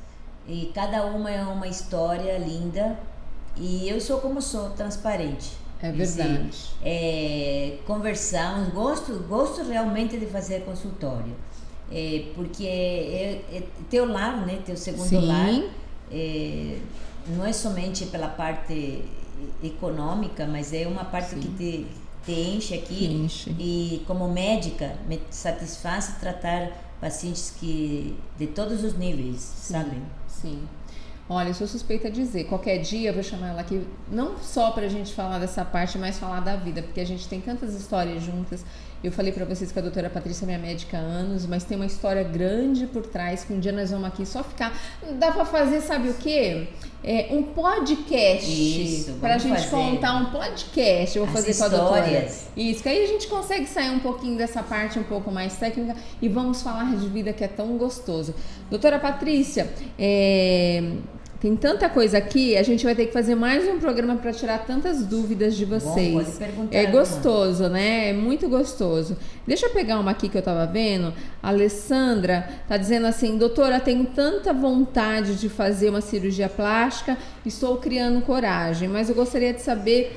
[SPEAKER 2] e cada uma é uma história linda, e eu sou como sou, transparente.
[SPEAKER 1] É verdade.
[SPEAKER 2] Conversamos, gosto realmente de fazer consultório, porque é teu lar, né, teu segundo
[SPEAKER 1] Sim.
[SPEAKER 2] lar, não é somente pela parte econômica, mas é uma parte
[SPEAKER 1] Sim.
[SPEAKER 2] que te enche aqui.
[SPEAKER 1] Enche.
[SPEAKER 2] E como médica, me satisfaz tratar pacientes de todos os níveis, sabe?
[SPEAKER 1] Sim. Olha, eu sou suspeita a dizer, qualquer dia eu vou chamar ela aqui, não só pra gente falar dessa parte, mas falar da vida, porque a gente tem tantas histórias juntas. Eu falei pra vocês que a doutora Patrícia é minha médica há anos, mas tem uma história grande por trás, que um dia nós vamos aqui só ficar... Dá pra fazer, sabe o quê? Um podcast.
[SPEAKER 2] Isso,
[SPEAKER 1] pra gente contar um podcast. Eu vou fazer com a doutora. Isso, que aí a gente consegue sair um pouquinho dessa parte um pouco mais técnica e vamos falar de vida, que é tão gostoso. Doutora Patrícia, tem tanta coisa aqui, a gente vai ter que fazer mais um programa para tirar tantas dúvidas de vocês.
[SPEAKER 2] Bom, pode perguntar,
[SPEAKER 1] é gostoso, né? É muito gostoso. Deixa eu pegar uma aqui que eu tava vendo. A Alessandra tá dizendo assim: doutora, tenho tanta vontade de fazer uma cirurgia plástica, estou criando coragem, mas eu gostaria de saber,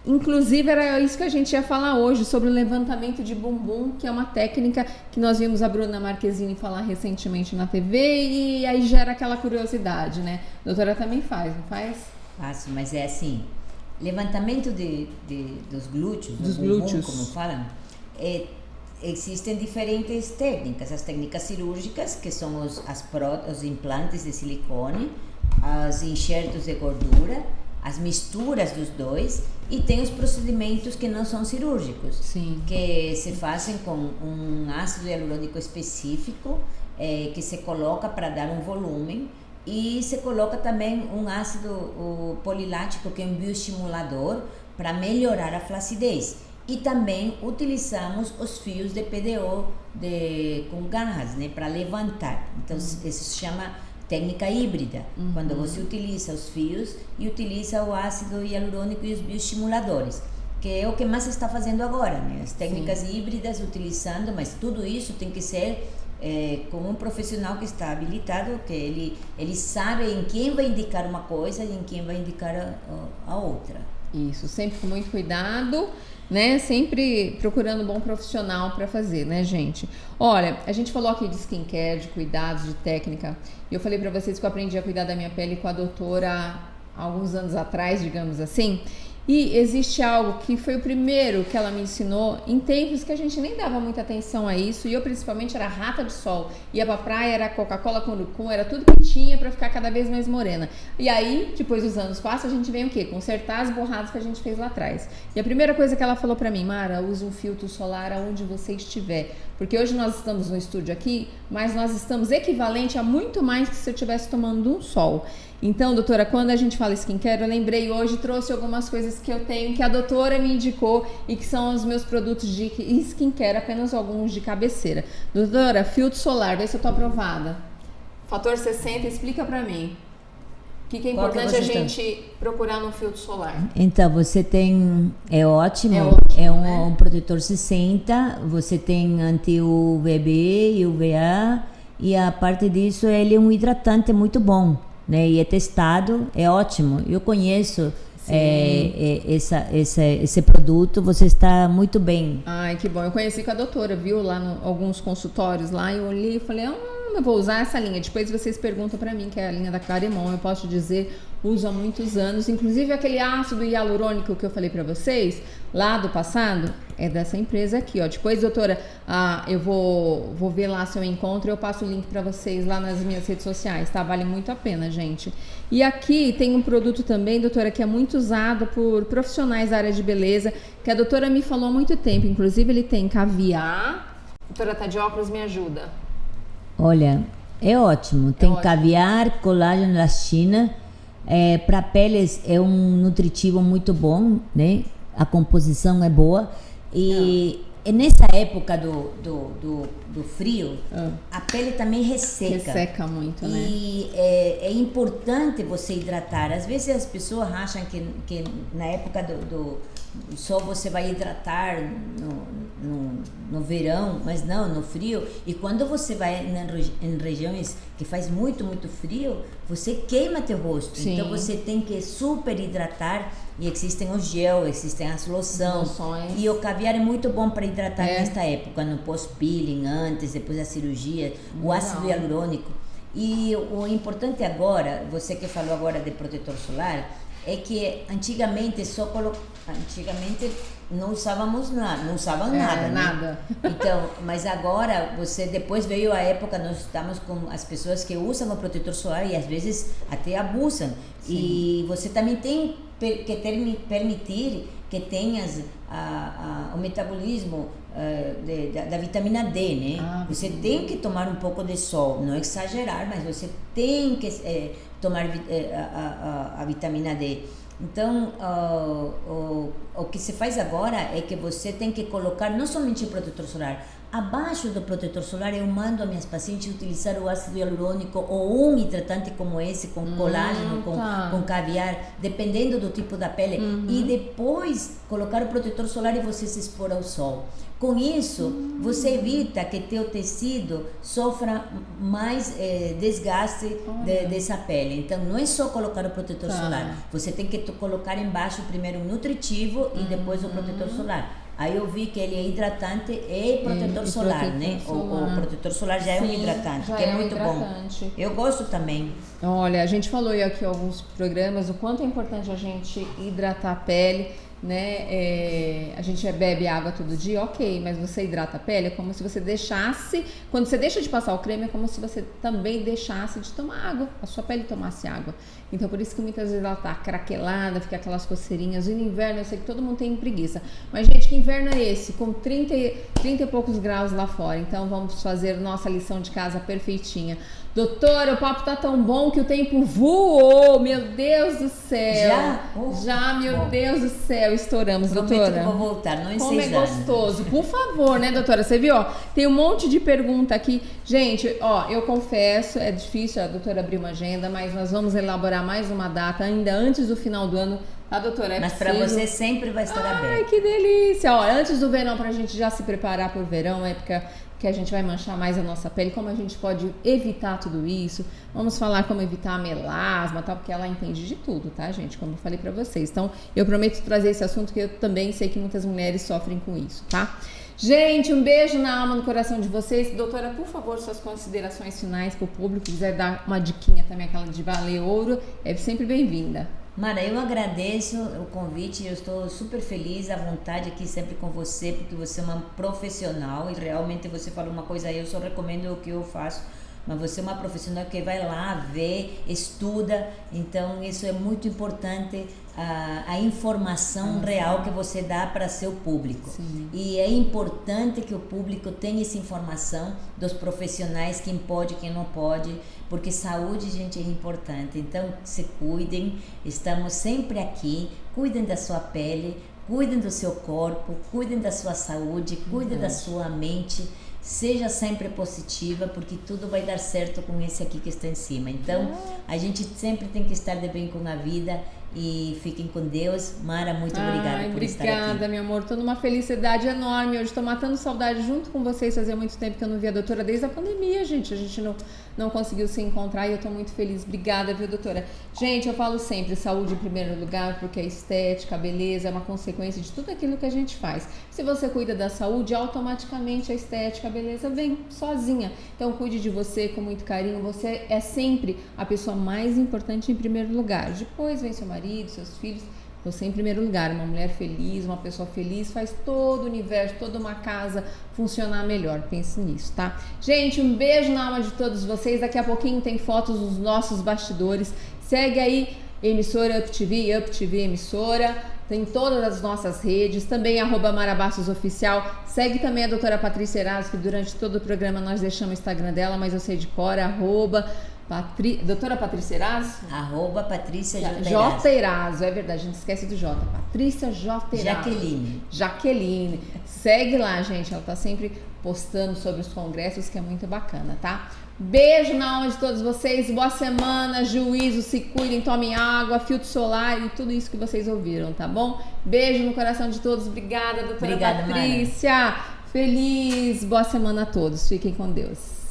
[SPEAKER 1] inclusive era isso que a gente ia falar hoje, sobre o levantamento de bumbum, que é uma técnica que nós vimos a Bruna Marquezine falar recentemente na TV, e aí gera aquela curiosidade, né? A doutora também faz, não faz?
[SPEAKER 2] Faço, mas é assim, levantamento dos glúteos,
[SPEAKER 1] dos
[SPEAKER 2] bumbum,
[SPEAKER 1] glúteos,
[SPEAKER 2] como falam, existem diferentes técnicas. As técnicas cirúrgicas, que são os implantes de silicone, os enxertos de gordura, as misturas dos dois, e tem os procedimentos que não são cirúrgicos,
[SPEAKER 1] Sim.
[SPEAKER 2] que se fazem com um ácido hialurônico específico, que se coloca para dar um volume, e se coloca também um ácido polilático, que é um bioestimulador, para melhorar a flacidez. E também utilizamos os fios de PDO com garras, né, para levantar. Então, isso se chama técnica híbrida, quando você utiliza os fios e utiliza o ácido hialurônico e os bioestimuladores, que é o que mais se está fazendo agora, né? As técnicas híbridas utilizando, mas tudo isso tem que ser com um profissional que está habilitado, que ele sabe em quem vai indicar uma coisa e em quem vai indicar a outra.
[SPEAKER 1] Isso, sempre com muito cuidado, né? Sempre procurando um bom profissional para fazer, né, gente? Olha, a gente falou aqui de skincare, de cuidados, de técnica. E eu falei para vocês que eu aprendi a cuidar da minha pele com a doutora há alguns anos atrás, digamos assim. E existe algo que foi o primeiro que ela me ensinou em tempos que a gente nem dava muita atenção a isso, e eu principalmente era rata de sol, ia pra praia, era Coca-Cola com urucum, era tudo que tinha pra ficar cada vez mais morena. E aí, depois dos anos passam, a gente vem o quê? Consertar as borradas que a gente fez lá atrás. E a primeira coisa que ela falou pra mim: Mara, use um filtro solar aonde você estiver, porque hoje nós estamos no estúdio aqui, mas nós estamos equivalente a muito mais que se eu estivesse tomando um sol. Então, doutora, quando a gente fala skincare, eu lembrei hoje, trouxe algumas coisas que eu tenho, que a doutora me indicou e que são os meus produtos de skincare, apenas alguns de cabeceira. Doutora, filtro solar, vê se eu tô aprovada. Fator 60, explica pra mim. O que é importante a gente procurar no filtro solar?
[SPEAKER 2] Então, você tem, é ótimo,
[SPEAKER 1] né?
[SPEAKER 2] um protetor 60, você tem anti-UVB e UVA, e a parte disso, ele é um hidratante muito bom, né? E é testado, é ótimo. Eu conheço esse produto, você está muito bem.
[SPEAKER 1] Ai, que bom. Eu conheci com a doutora, viu? Lá alguns consultórios lá, eu olhei e falei, eu vou usar essa linha. Depois vocês perguntam pra mim, que é a linha da Claremont, eu posso dizer, uso há muitos anos. Inclusive aquele ácido hialurônico que eu falei pra vocês, lá do passado, é dessa empresa aqui, ó. Depois, doutora, eu vou ver lá se eu encontro, eu passo o link pra vocês lá nas minhas redes sociais, tá? Vale muito a pena, gente. E aqui tem um produto também, doutora, que é muito usado por profissionais da área de beleza, que a doutora me falou há muito tempo. Inclusive, ele tem caviar. Doutora, tá de óculos, me ajuda.
[SPEAKER 2] Olha, é ótimo. Tem caviar, colágeno da China. Para peles é um nutritivo muito bom, né? A composição é boa. E nessa época do frio, a pele também resseca.
[SPEAKER 1] Resseca muito, né?
[SPEAKER 2] E é importante você hidratar. Às vezes as pessoas acham que na época do sol você vai hidratar no verão, mas não, no frio. E quando você vai em regiões que faz muito, muito frio, você queima teu rosto. Sim. Então você tem que super hidratar. E existem os gel, existem as loções. E o caviar é muito bom para hidratar nesta época, no pós-peeling, antes, depois da cirurgia, o ácido hialurônico. E o importante agora, você que falou agora de protetor solar, é que antigamente antigamente não usávamos nada, não usavam nada, né?
[SPEAKER 1] Nada.
[SPEAKER 2] Então, mas agora depois veio a época, nós estamos com as pessoas que usam o protetor solar e às vezes até abusam. Sim. E você também tem que permitir que tenhas o metabolismo da vitamina D, né? Você tem que tomar um pouco de sol, não exagerar, mas você tem que tomar a vitamina D. Então, o que se faz agora é que você tem que colocar não somente o protetor solar. Abaixo do protetor solar, eu mando a minhas pacientes utilizar o ácido hialurônico ou um hidratante como esse, com colágeno, com caviar, dependendo do tipo da pele. E depois colocar o protetor solar e você se expor ao sol. Com isso, você evita que teu tecido sofra mais desgaste dessa pele. Então, não é só colocar o protetor solar. Você tem que colocar embaixo primeiro o nutritivo e depois o protetor solar. Aí eu vi que ele é hidratante e protetor solar, né? O protetor solar já é um hidratante, que é muito bom. Eu gosto também.
[SPEAKER 1] Olha, a gente falou aqui em alguns programas o quanto é importante a gente hidratar a pele. né? A gente bebe água todo dia, ok, mas você hidrata a pele, é como se você deixasse, quando você deixa de passar o creme, é como se você também deixasse de tomar água, a sua pele tomasse água. Então por isso que muitas vezes ela tá craquelada, fica aquelas coceirinhas. E no inverno eu sei que todo mundo tem preguiça, mas gente, que inverno é esse? Com 30 e poucos graus lá fora. Então vamos fazer nossa lição de casa perfeitinha. Doutora, o papo tá tão bom que o tempo voou, meu Deus do céu. Já, meu Deus do céu, estouramos,
[SPEAKER 2] Prometo
[SPEAKER 1] doutora.
[SPEAKER 2] Que vou voltar, não em
[SPEAKER 1] Como
[SPEAKER 2] 6
[SPEAKER 1] é gostoso. Por favor, né, doutora? Você viu, ó, tem um monte de pergunta aqui. Gente, ó, eu confesso, é difícil a doutora abrir uma agenda, mas nós vamos elaborar mais uma data ainda antes do final do ano. Tá, doutora?
[SPEAKER 2] Mas para você sempre vai estar aberto.
[SPEAKER 1] Ai, que delícia. Ó, antes do verão, pra gente já se preparar pro verão, época que a gente vai manchar mais a nossa pele, como a gente pode evitar tudo isso. Vamos falar como evitar a melasma, tal, porque ela entende de tudo, tá, gente? Como eu falei pra vocês. Então, eu prometo trazer esse assunto, que eu também sei que muitas mulheres sofrem com isso, tá? Gente, um beijo na alma, no coração de vocês. Doutora, por favor, suas considerações finais pro público. Se quiser dar uma diquinha também, aquela de valer ouro, é sempre bem-vinda.
[SPEAKER 2] Mara, eu agradeço o convite, eu estou super feliz, à vontade aqui sempre com você, porque você é uma profissional e realmente você falou uma coisa aí, eu só recomendo o que eu faço, mas você é uma profissional que vai lá, vê, estuda, então isso é muito importante, a informação real que você dá para seu público.
[SPEAKER 1] Sim.
[SPEAKER 2] E é importante que o público tenha essa informação dos profissionais, quem pode, quem não pode, porque saúde, gente, é importante. Então, se cuidem, estamos sempre aqui, cuidem da sua pele, cuidem do seu corpo, cuidem da sua saúde, cuidem da sua mente. Seja sempre positiva, porque tudo vai dar certo com esse aqui que está em cima. Então, a gente sempre tem que estar de bem com a vida. E fiquem com Deus. Mara, muito obrigada por estar aqui.
[SPEAKER 1] Obrigada, meu amor. Tô numa felicidade enorme. Hoje tô matando saudade junto com vocês. Fazia muito tempo que eu não via a doutora, desde a pandemia, gente. A gente não conseguiu se encontrar e eu tô muito feliz. Obrigada, viu, doutora? Gente, eu falo sempre, saúde em primeiro lugar, porque a estética, a beleza é uma consequência de tudo aquilo que a gente faz. Se você cuida da saúde, automaticamente a estética, a beleza vem sozinha. Então, cuide de você com muito carinho. Você é sempre a pessoa mais importante em primeiro lugar. Depois vem seu marido, seus filhos, você em primeiro lugar. Uma mulher feliz, uma pessoa feliz faz todo o universo, toda uma casa funcionar melhor. Pense nisso, tá? Gente, um beijo na alma de todos vocês. Daqui a pouquinho tem fotos dos nossos bastidores. Segue aí, emissora UpTV emissora. Tem todas as nossas redes, também @MaraBastos_oficial. Segue também a doutora Patrícia Eraso, que durante todo o programa nós deixamos o Instagram dela, mas eu sei de cor, doutora Patrícia Eraso?
[SPEAKER 2] @Patrícia
[SPEAKER 1] J. Eraso, é verdade, a gente esquece do J. Patrícia J. Eraso. Jaqueline. Segue lá, gente, ela tá sempre postando sobre os congressos, que é muito bacana, tá? Beijo na alma de todos vocês, boa semana, juízo, se cuidem, tomem água, filtro solar e tudo isso que vocês ouviram, tá bom? Beijo no coração de todos, obrigada, doutora Patrícia. Mara. Feliz, boa semana a todos, fiquem com Deus.